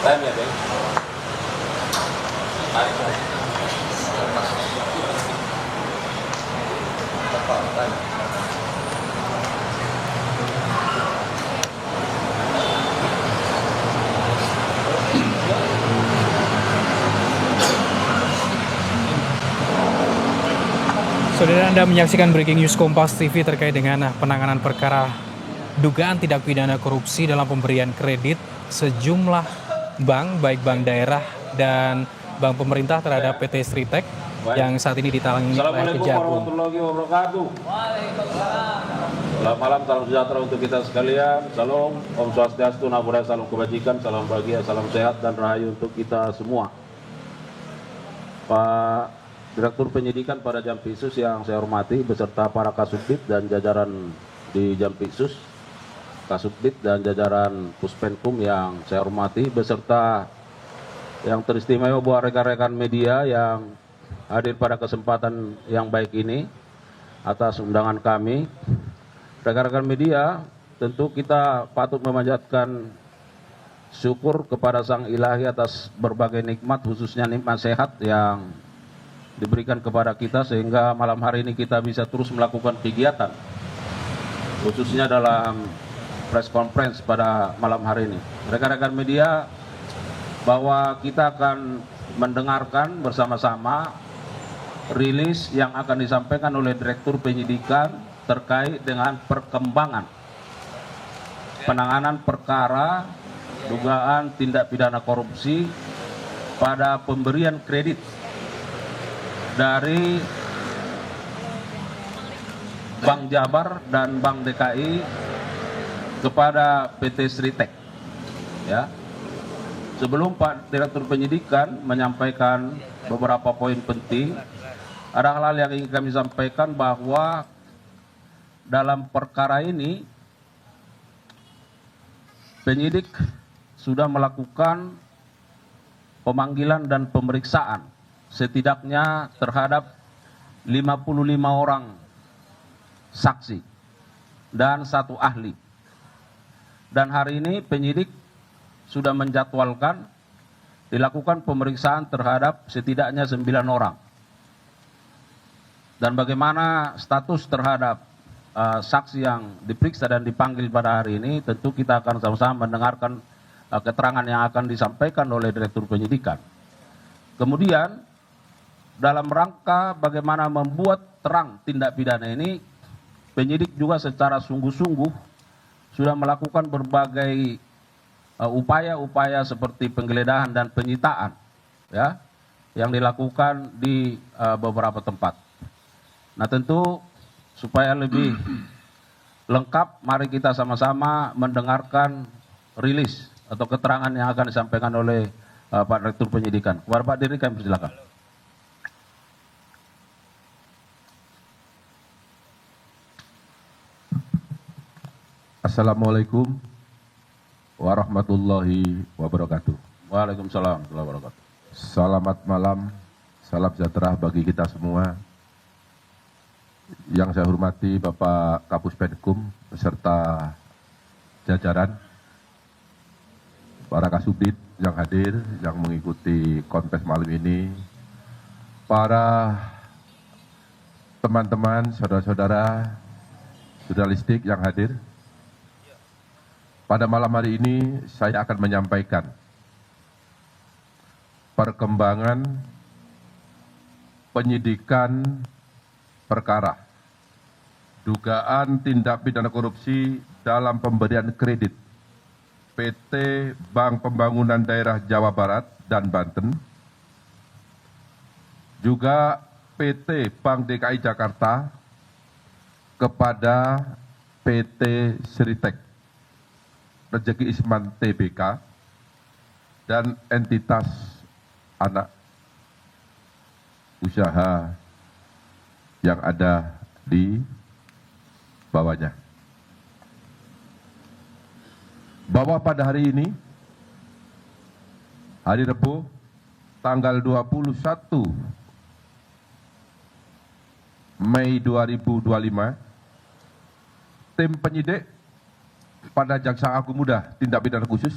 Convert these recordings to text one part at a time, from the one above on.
Time ya, Bang. Saudara, Anda menyaksikan Breaking News Kompas TV terkait dengan penanganan perkara dugaan tindak pidana korupsi dalam pemberian kredit sejumlah bank, baik bank daerah dan bank pemerintah terhadap PT Sritek yang saat ini ditangani oleh Assalamualaikum Kejagung. warahmatullahi wabarakatuh. Selamat malam, salam sejahtera untuk kita sekalian. Salam, Om Swastiastu, Namo Buddhaya, salam kebajikan, salam bahagia, salam sehat dan rahayu untuk kita semua. Pak Direktur Penyidikan pada Jampitsus yang saya hormati, beserta para Kasubdit dan jajaran di Jampitsus, Kasubdit dan jajaran Puspenkum yang saya hormati, beserta yang teristimewa buat rekan-rekan media yang hadir pada kesempatan yang baik ini atas undangan kami. Rekan-rekan media, tentu kita patut memanjatkan syukur kepada Sang Ilahi atas berbagai nikmat, khususnya nikmat sehat yang diberikan kepada kita sehingga malam hari ini kita bisa terus melakukan kegiatan, khususnya dalam press conference pada malam hari ini. Rekan-rekan media, bahwa kita akan mendengarkan bersama-sama rilis yang akan disampaikan oleh Direktur Penyidikan terkait dengan perkembangan penanganan perkara dugaan tindak pidana korupsi pada pemberian kredit dari Bank Jabar dan Bank DKI kepada PT Sritek. Ya. Sebelum Pak Direktur Penyidikan menyampaikan beberapa poin penting, ada hal-hal yang ingin kami sampaikan bahwa dalam perkara ini penyidik sudah melakukan pemanggilan dan pemeriksaan setidaknya terhadap 55 orang saksi dan 1 ahli. Dan hari ini penyidik sudah menjadwalkan dilakukan pemeriksaan terhadap setidaknya 9 orang. Dan bagaimana status terhadap saksi yang diperiksa dan dipanggil pada hari ini, tentu kita akan sama-sama mendengarkan keterangan yang akan disampaikan oleh Direktur Penyidikan. Kemudian dalam rangka bagaimana membuat terang tindak pidana ini, penyidik juga secara sungguh-sungguh sudah melakukan berbagai upaya-upaya seperti penggeledahan dan penyitaan, ya, yang dilakukan di beberapa tempat. Nah, tentu supaya lebih lengkap, mari kita sama-sama mendengarkan rilis atau keterangan yang akan disampaikan oleh Pak Direktur Penyidikan. Kepada Pak Dirjen kami persilakan. Assalamualaikum warahmatullahi wabarakatuh. Waalaikumsalam warahmatullahi wabarakatuh. Selamat malam, salam sejahtera bagi kita semua. Yang saya hormati Bapak Kapus Penkum beserta jajaran, para Kasubdit yang hadir, yang mengikuti kontes malam ini, para teman-teman, saudara-saudara, jurnalistik yang hadir. Pada malam hari ini saya akan menyampaikan perkembangan penyidikan perkara dugaan tindak pidana korupsi dalam pemberian kredit PT Bank Pembangunan Daerah Jawa Barat dan Banten, juga PT Bank DKI Jakarta kepada PT Sritek Rezeki Isman Tbk dan entitas anak usaha yang ada di bawahnya. Bahwa pada hari ini, hari Rabu, tanggal 21 Mei 2025, tim penyidik pada Jaksa Agung Muda Tindak Pidana Khusus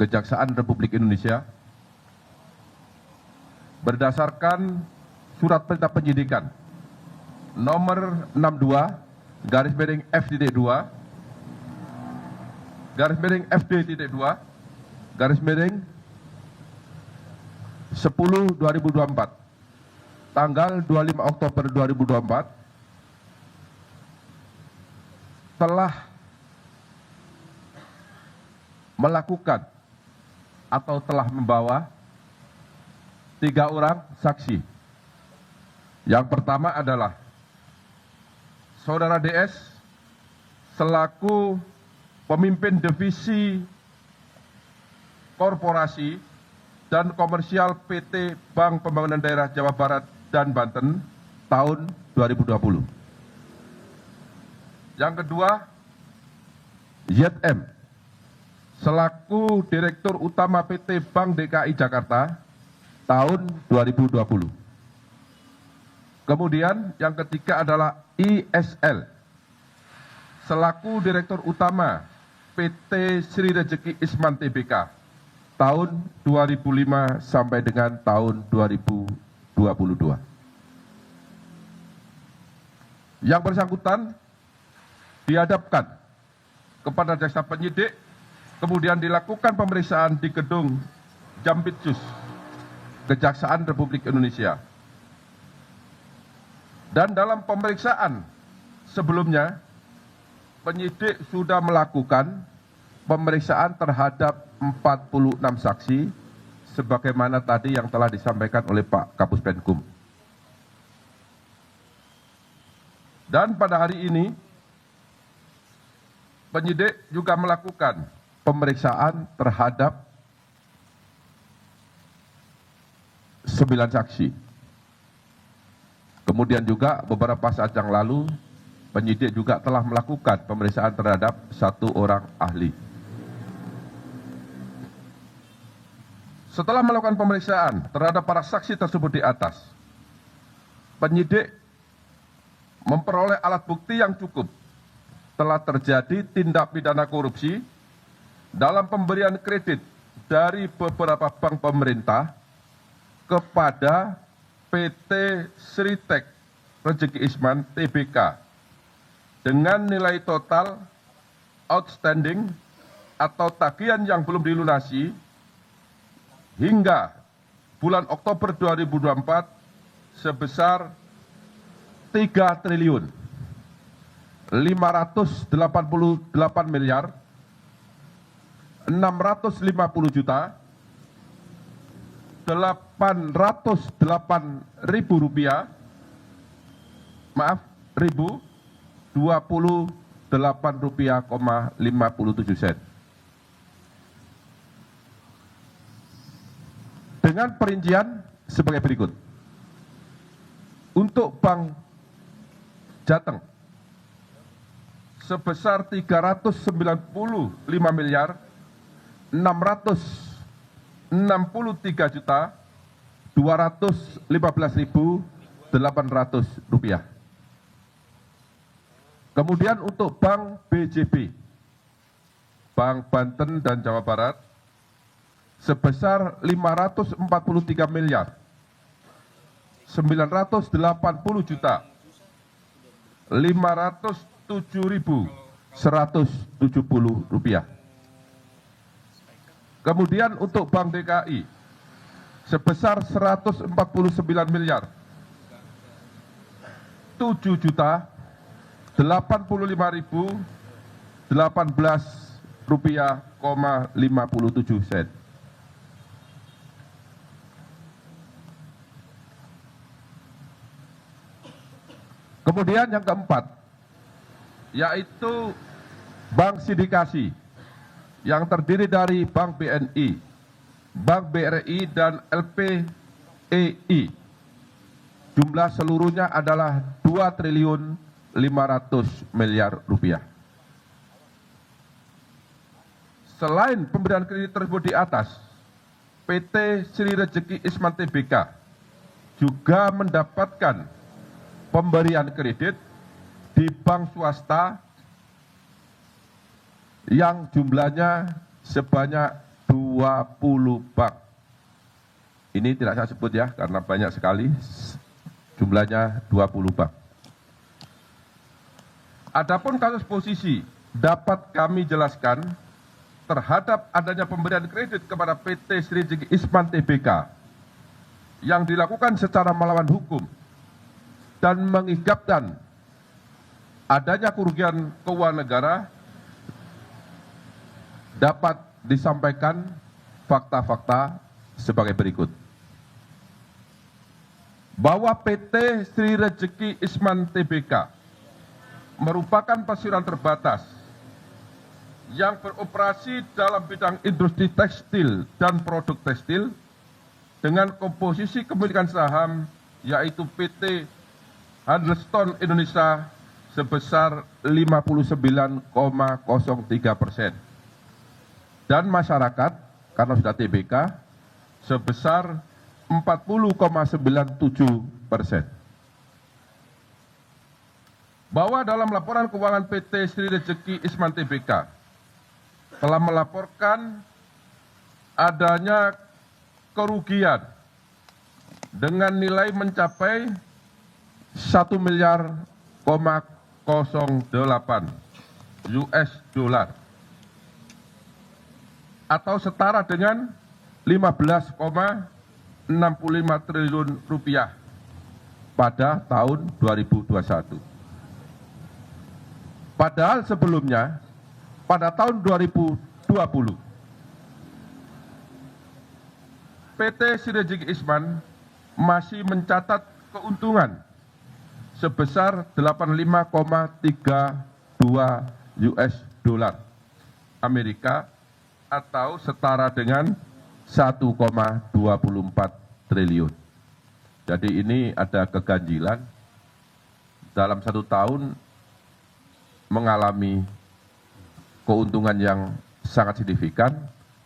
Kejaksaan Republik Indonesia berdasarkan surat perintah penyidikan nomor 62/F.2 FD.2 10/2024 tanggal 25 Oktober 2024 telah melakukan atau telah membawa 3 orang saksi. Yang pertama adalah Saudara DS selaku pemimpin divisi korporasi dan komersial PT Bank Pembangunan Daerah Jawa Barat dan Banten tahun 2020. Yang kedua, YM selaku Direktur Utama PT Bank DKI Jakarta tahun 2020. Kemudian yang ketiga adalah ISL selaku Direktur Utama PT Sri Rejeki Isman Tbk tahun 2005 sampai dengan tahun 2022. Yang bersangkutan dihadapkan kepada jaksa penyidik, kemudian dilakukan pemeriksaan di gedung Jampitsus Kejaksaan Republik Indonesia. Dan dalam pemeriksaan sebelumnya, penyidik sudah melakukan pemeriksaan terhadap 46 saksi, sebagaimana tadi yang telah disampaikan oleh Pak Kapus Penkum. Dan pada hari ini, penyidik juga melakukan pemeriksaan terhadap 9 saksi. Kemudian juga beberapa saat yang lalu, penyidik juga telah melakukan pemeriksaan terhadap 1 orang ahli. Setelah melakukan pemeriksaan terhadap para saksi tersebut di atas, penyidik memperoleh alat bukti yang cukup telah terjadi tindak pidana korupsi dalam pemberian kredit dari beberapa bank pemerintah kepada PT Sritek Rejeki Isman Tbk dengan nilai total outstanding atau tagihan yang belum dilunasi hingga bulan Oktober 2024 sebesar 3 triliun 588 miliar 650 juta 808 ribu rupiah, maaf, 28 rupiah, 57 sen. Dengan perincian sebagai berikut. Untuk Bank Jateng sebesar 395 miliar 663 juta 215.800 rupiah. Kemudian untuk Bank BJB, Bank Banten dan Jawa Barat sebesar 543 miliar 980 juta 507.170 rupiah. Kemudian untuk Bank DKI sebesar 149 miliar 7 juta 85.018 rupiah, 57 sen. Kemudian yang keempat, yaitu bank sindikasi yang terdiri dari Bank BNI, Bank BRI, dan LPEI. Jumlah seluruhnya adalah 2 triliun 500 miliar rupiah. Selain pemberian kredit tersebut di atas, PT Sri Rejeki Isman Tbk juga mendapatkan pemberian kredit di bank swasta yang jumlahnya sebanyak 20 bank. Ini tidak saya sebut ya, karena banyak sekali, jumlahnya 20 bank. Adapun kasus posisi dapat kami jelaskan terhadap adanya pemberian kredit kepada PT Sri Rejeki Isman Tbk yang dilakukan secara melawan hukum dan mengakibatkan adanya kerugian keuangan negara, dapat disampaikan fakta-fakta sebagai berikut. Bahwa PT Sri Rejeki Isman Tbk merupakan perseroan terbatas yang beroperasi dalam bidang industri tekstil dan produk tekstil dengan komposisi kepemilikan saham yaitu PT Handelston Indonesia sebesar 59,03% dan masyarakat karena sudah TBK sebesar 40,97%. Bahwa dalam laporan keuangan PT Sri Rejeki Isman Tbk telah melaporkan adanya kerugian dengan nilai mencapai 1 miliar 08 US dollar atau setara dengan 15,65 triliun rupiah pada tahun 2021. Padahal sebelumnya, pada tahun 2020, PT Sri Rejeki Isman masih mencatat keuntungan sebesar 85,32 US dollar Amerika atau setara dengan 1,24 triliun. Jadi ini ada keganjilan dalam satu tahun mengalami keuntungan yang sangat signifikan,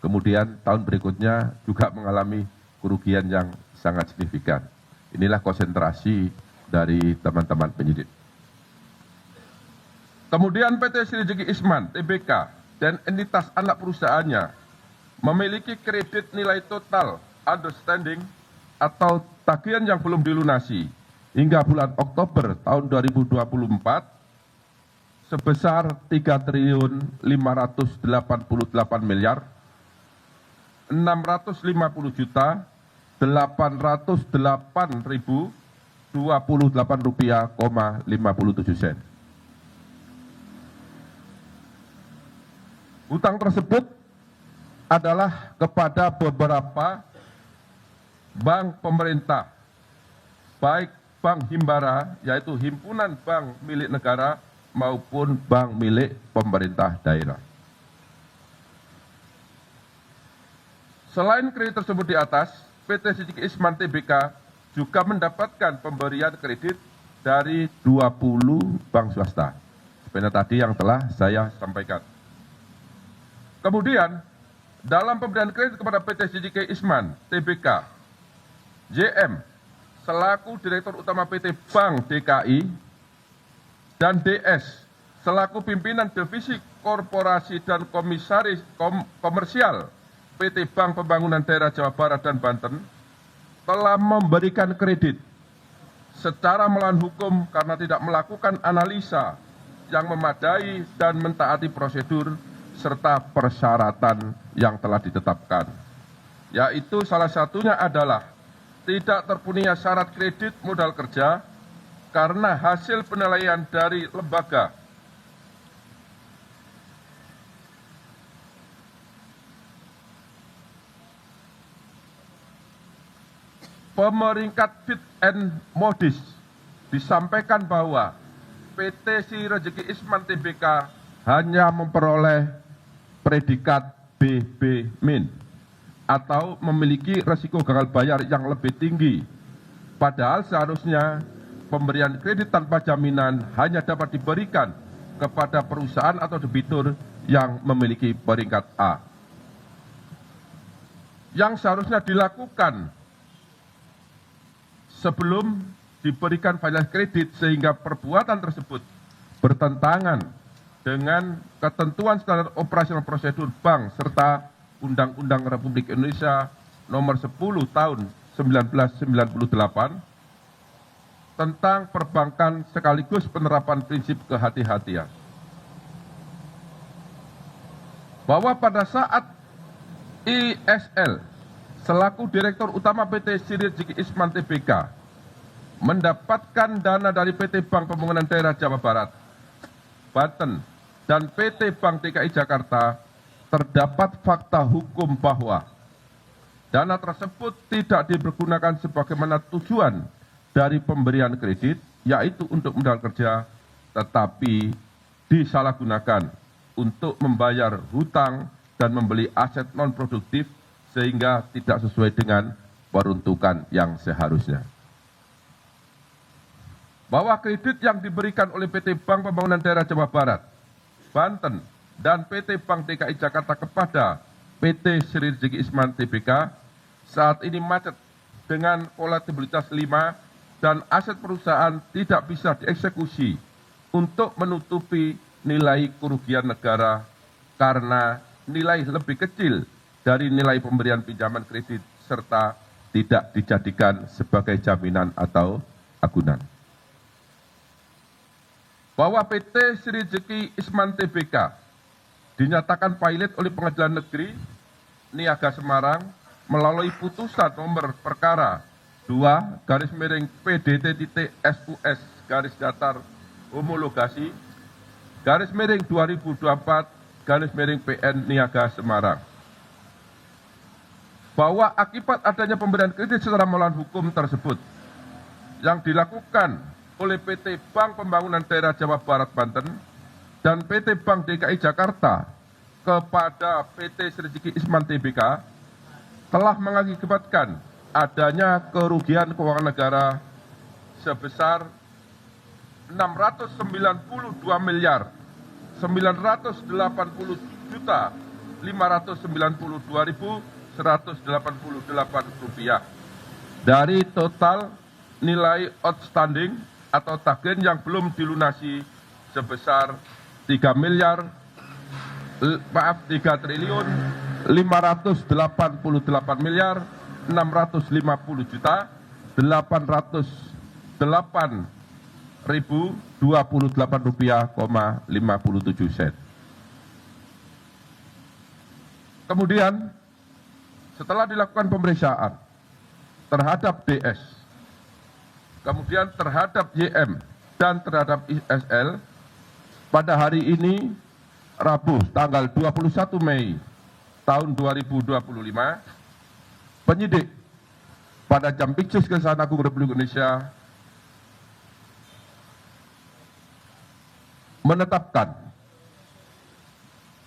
kemudian tahun berikutnya juga mengalami kerugian yang sangat signifikan. Inilah konsentrasi dari teman-teman penyidik. Kemudian PT Sri Rejeki Isman Tbk dan entitas anak perusahaannya memiliki kredit nilai total outstanding atau tagihan yang belum dilunasi hingga bulan Oktober tahun 2024 sebesar 3.588 miliar 650.808.028 rupiah, 57 sen. Utang tersebut adalah kepada beberapa bank pemerintah, baik bank himbara, yaitu himpunan bank milik negara, maupun bank milik pemerintah daerah. Selain kredit tersebut di atas, PT Sri Rejeki Isman Tbk juga mendapatkan pemberian kredit dari 20 bank swasta, seperti tadi yang telah saya sampaikan. Kemudian, dalam pemberian kredit kepada PT Sri Rejeki Isman Tbk, JM selaku Direktur Utama PT Bank DKI dan DS selaku pimpinan divisi korporasi dan komisaris komersial PT Bank Pembangunan Daerah Jawa Barat dan Banten telah memberikan kredit secara melawan hukum karena tidak melakukan analisa yang memadai dan mentaati prosedur serta persyaratan yang telah ditetapkan. Yaitu salah satunya adalah tidak terpenuhinya syarat kredit modal kerja karena hasil penilaian dari lembaga pemeringkat Fit and Modis disampaikan bahwa PT Sri Rejeki Isman Tbk hanya memperoleh predikat BB- atau memiliki risiko gagal bayar yang lebih tinggi. Padahal seharusnya pemberian kredit tanpa jaminan hanya dapat diberikan kepada perusahaan atau debitur yang memiliki peringkat A. Yang seharusnya dilakukan sebelum diberikan fasilitas kredit sehingga perbuatan tersebut bertentangan dengan ketentuan standar operasional prosedur bank serta Undang-Undang Republik Indonesia Nomor 10 Tahun 1998 tentang perbankan sekaligus penerapan prinsip kehati-hatian. Bahwa pada saat ISL selaku Direktur Utama PT Sinergi Isman Tbk mendapatkan dana dari PT Bank Pembangunan Daerah Jawa Barat, Banten, dan PT Bank DKI Jakarta, terdapat fakta hukum bahwa dana tersebut tidak dipergunakan sebagaimana tujuan dari pemberian kredit, yaitu untuk modal kerja, tetapi disalahgunakan untuk membayar hutang dan membeli aset non-produktif sehingga tidak sesuai dengan peruntukan yang seharusnya. Bahwa kredit yang diberikan oleh PT Bank Pembangunan Daerah Jawa Barat, Banten, dan PT Bank DKI Jakarta kepada PT Sinergi Isman Tbk saat ini macet dengan volatilitas 5 dan aset perusahaan tidak bisa dieksekusi untuk menutupi nilai kerugian negara karena nilai lebih kecil dari nilai pemberian pinjaman kredit serta tidak dijadikan sebagai jaminan atau agunan. Bahwa PT Sinergi Isman Tbk dinyatakan pilot oleh Pengadilan Negeri Niaga Semarang melalui putusan nomor perkara 2/PDT.SUS homologasi /2024/PN Niaga Semarang. Bahwa akibat adanya pemberian kredit secara melawan hukum tersebut yang dilakukan oleh PT Bank Pembangunan Daerah Jawa Barat Banten dan PT Bank DKI Jakarta kepada PT Sinergi Isman Tbk telah mengakibatkan adanya kerugian keuangan negara sebesar 699.592.188 rupiah dari total nilai outstanding atau tagihan yang belum dilunasi sebesar 3.538.808.028 rupiah,57 sen. Kemudian setelah dilakukan pemeriksaan terhadap DS, kemudian terhadap YM dan terhadap ISL, pada hari ini Rabu tanggal 21 Mei tahun 2025, penyidik pada Jampitsus Kejaksaan Agung Republik Indonesia menetapkan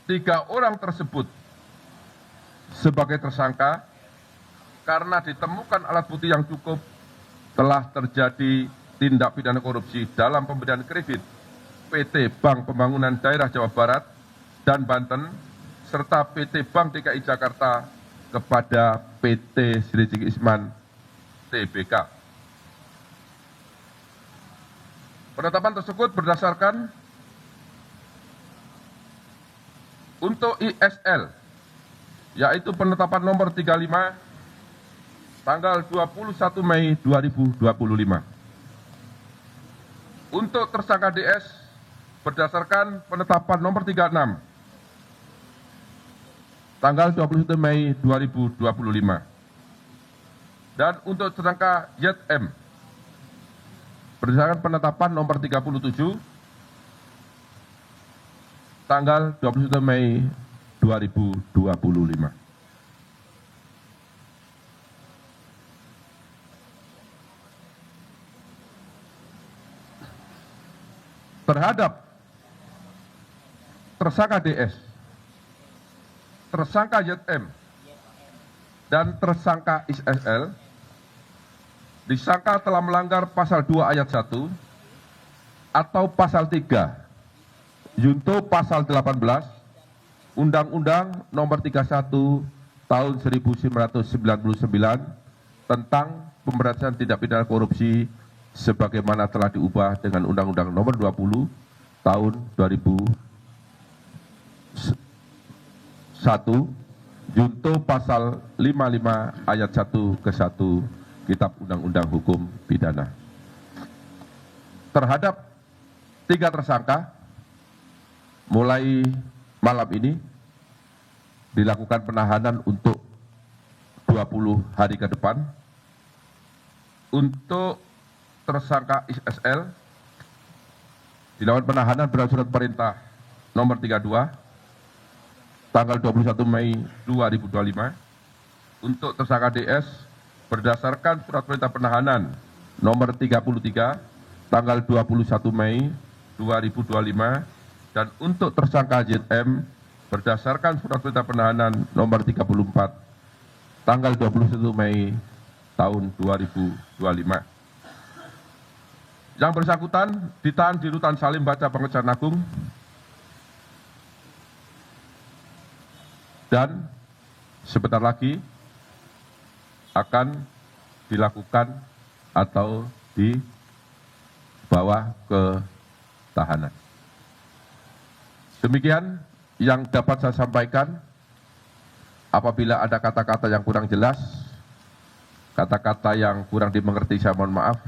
3 orang tersebut sebagai tersangka karena ditemukan alat bukti yang cukup telah terjadi tindak pidana korupsi dalam pemberian kredit PT Bank Pembangunan Daerah Jawa Barat dan Banten serta PT Bank DKI Jakarta kepada PT Sinergi Isman Tbk. Penetapan tersebut berdasarkan untuk ISL, yaitu penetapan nomor 35 tanggal 21 Mei 2025. Untuk tersangka DS berdasarkan penetapan nomor 36 tanggal 21 Mei 2025. Dan untuk tersangka YM berdasarkan penetapan nomor 37 tanggal 21 Mei 2025. Terhadap tersangka DS, tersangka YM, dan tersangka ISL disangka telah melanggar pasal 2 ayat 1 atau pasal 3 junto pasal 18 Undang-Undang Nomor 31 Tahun 1999 tentang pemberantasan tindak pidana korupsi sebagaimana telah diubah dengan Undang-Undang Nomor 20 Tahun 2001 junto pasal 55 ayat 1 ke 1 Kitab Undang-Undang Hukum Pidana. Terhadap 3 tersangka, mulai malam ini dilakukan penahanan untuk 20 hari ke depan. Untuk tersangka ISL dilakukan penahanan berdasarkan surat perintah nomor 32 tanggal 21 Mei 2025. Untuk tersangka DS berdasarkan surat perintah penahanan nomor 33 tanggal 21 Mei 2025, dan untuk tersangka JM berdasarkan surat perintah penahanan nomor 34 tanggal 21 Mei tahun 2025. Yang bersangkutan ditahan di Rutan Salim Baca Kejaksaan Agung dan sebentar lagi akan dilakukan atau dibawa ke tahanan. Demikian yang dapat saya sampaikan. Apabila ada kata-kata yang kurang jelas, kata-kata yang kurang dimengerti, saya mohon maaf.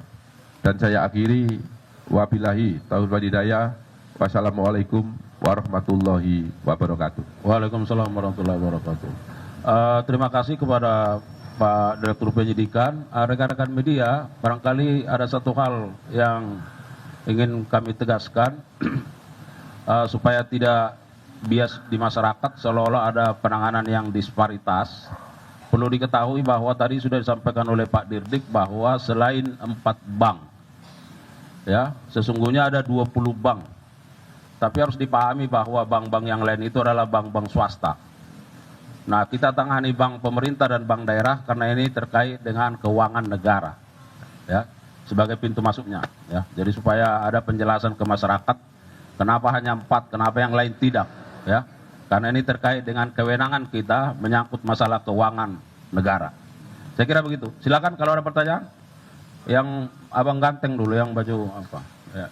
Dan saya akhiri, wabillahi taufiq wal hidayah. Wassalamualaikum warahmatullahi wabarakatuh. Waalaikumsalam warahmatullahi wabarakatuh. Terima kasih kepada Pak Direktur Penyidikan. Rekan-rekan media, barangkali ada satu hal yang ingin kami tegaskan supaya tidak bias di masyarakat seolah-olah ada penanganan yang disparitas. Perlu diketahui bahwa tadi sudah disampaikan oleh Pak Dirdik bahwa selain 4 bank, ya, sesungguhnya ada 20 bank. Tapi harus dipahami bahwa bank-bank yang lain itu adalah bank-bank swasta. Nah, kita tangani bank pemerintah dan bank daerah karena ini terkait dengan keuangan negara, ya, sebagai pintu masuknya, ya. Jadi supaya ada penjelasan ke masyarakat kenapa hanya 4, kenapa yang lain tidak, ya. Karena ini terkait dengan kewenangan kita menyangkut masalah keuangan negara. Saya kira begitu. Silakan kalau ada pertanyaan. Yang abang ganteng dulu, yang baju apa? Ya.